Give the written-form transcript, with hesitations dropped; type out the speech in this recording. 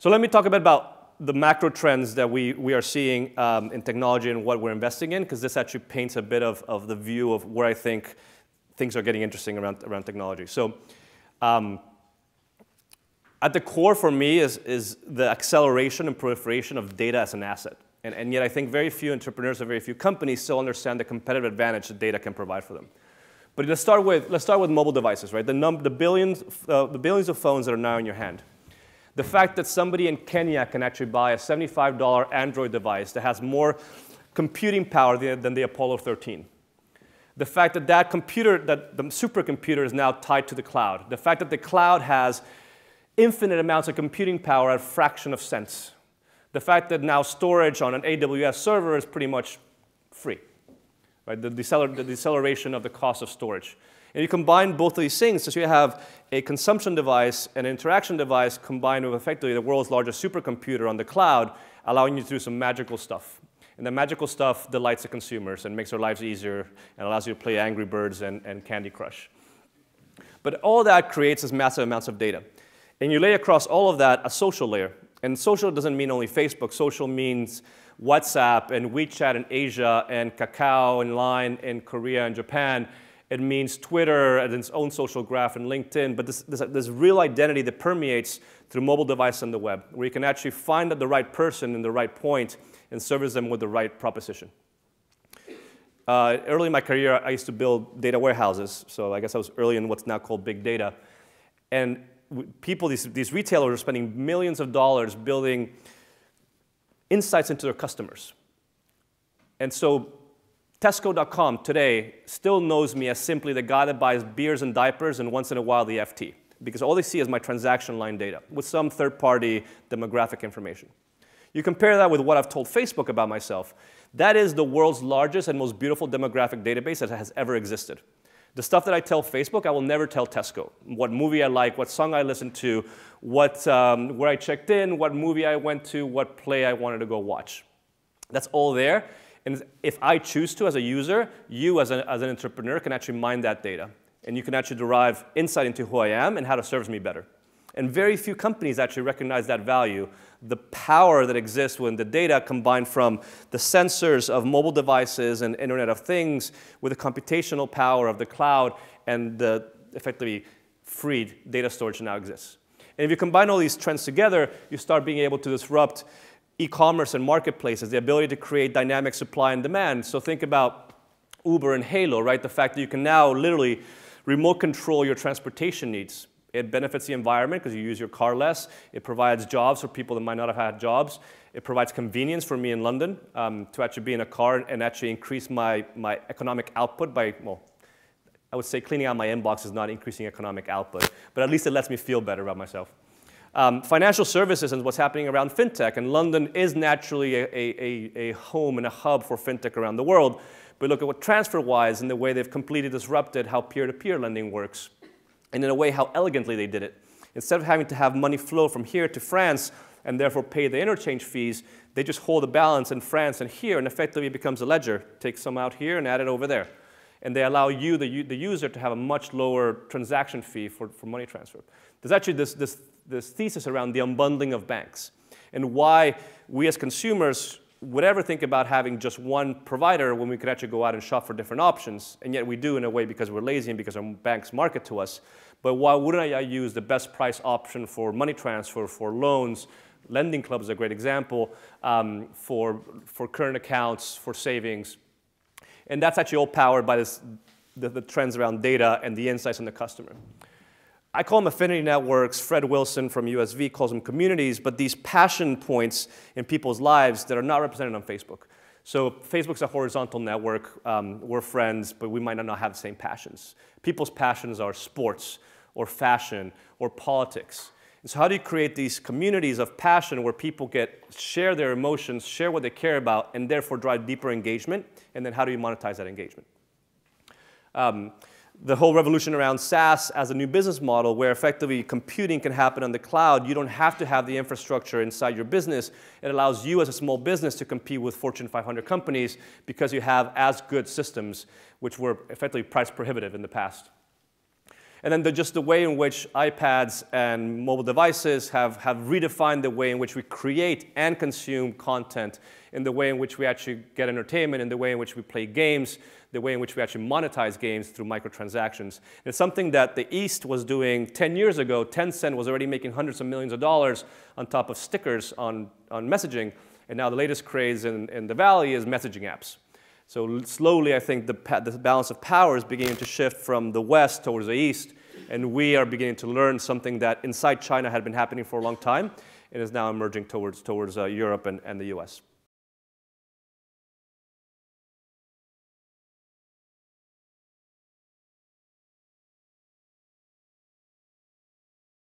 So let me talk a bit about the macro trends that we are seeing in technology and what we're investing in, because this actually paints a bit of the view of where I think things are getting interesting around technology. So at the core for me is the acceleration and proliferation of data as an asset. And yet I think very few entrepreneurs or very few companies still understand the competitive advantage that data can provide for them. But let's start with mobile devices, right? The billions of phones that are now in your hand. The fact that somebody in Kenya can actually buy a $75 Android device that has more computing power than the Apollo 13. The fact that that the supercomputer is now tied to the cloud. The fact that the cloud has infinite amounts of computing power at a fraction of cents. The fact that now storage on an AWS server is pretty much free. Right? The deceleration of the cost of storage. And you combine both of these things, so you have a consumption device and an interaction device combined with effectively the world's largest supercomputer on the cloud, allowing you to do some magical stuff. And the magical stuff delights the consumers and makes their lives easier and allows you to play Angry Birds and Candy Crush. But all that creates this massive amounts of data. And you lay across all of that a social layer. And social doesn't mean only Facebook. Social means WhatsApp and WeChat in Asia and Kakao and Line in Korea and Japan. It means Twitter and its own social graph and LinkedIn. But this real identity that permeates through mobile device and the web, where you can actually find the right person in the right point and service them with the right proposition. Early in my career, I used to build data warehouses. So I guess I was early in what's now called big data. And people, these retailers are spending millions of dollars building insights into their customers. And so Tesco.com today still knows me as simply the guy that buys beers and diapers and once in a while the FT, because all they see is my transaction line data with some third-party demographic information. You compare that with what I've told Facebook about myself. That is the world's largest and most beautiful demographic database that has ever existed. The stuff that I tell Facebook, I will never tell Tesco. What movie I like, what song I listened to, where I checked in, what movie I went to, what play I wanted to go watch. That's all there. And if I choose to as a user, you as an entrepreneur can actually mine that data. And you can actually derive insight into who I am and how to serve me better. And very few companies actually recognize that value, the power that exists when the data combined from the sensors of mobile devices and Internet of Things with the computational power of the cloud and the effectively free data storage that now exists. And if you combine all these trends together, you start being able to disrupt e-commerce and marketplaces, the ability to create dynamic supply and demand. So think about Uber and Halo, right? The fact that you can now literally remote control your transportation needs. It benefits the environment because you use your car less. It provides jobs for people that might not have had jobs. It provides convenience for me in London to actually be in a car and actually increase my economic output by, well, I would say cleaning out my inbox is not increasing economic output, but at least it lets me feel better about myself. Financial services and what's happening around fintech, and London is naturally a home and a hub for fintech around the world. But look at what TransferWise and the way they've completely disrupted how peer-to-peer lending works, and in a way how elegantly they did it. Instead of having to have money flow from here to France and therefore pay the interchange fees, they just hold the balance in France and here, and effectively it becomes a ledger. Take some out here and add it over there. And they allow you, the user, to have a much lower transaction fee for money transfer. There's actually this thesis around the unbundling of banks and why we as consumers would ever think about having just one provider when we could actually go out and shop for different options, and yet we do in a way because we're lazy and because our banks market to us. But why wouldn't I use the best price option for money transfer, for loans? Lending Club is a great example, for current accounts, for savings. And that's actually all powered by the trends around data and the insights in the customer. I call them affinity networks. Fred Wilson from USV calls them communities, but these passion points in people's lives that are not represented on Facebook. So Facebook's a horizontal network. We're friends, but we might not have the same passions. People's passions are sports or fashion or politics. And so how do you create these communities of passion where people share their emotions, share what they care about, and therefore drive deeper engagement? And then how do you monetize that engagement? The whole revolution around SaaS as a new business model where effectively computing can happen on the cloud. You don't have to have the infrastructure inside your business. It allows you as a small business to compete with Fortune 500 companies because you have as good systems, which were effectively price prohibitive in the past. And then just the way in which iPads and mobile devices have redefined the way in which we create and consume content, in the way in which we actually get entertainment, in the way in which we play games, the way in which we actually monetize games through microtransactions. And it's something that the East was doing 10 years ago. Tencent was already making hundreds of millions of dollars on top of stickers on messaging. And now the latest craze in the Valley is messaging apps. So slowly, I think the balance of power is beginning to shift from the West towards the East, and we are beginning to learn something that inside China had been happening for a long time, and is now emerging towards Europe and the US.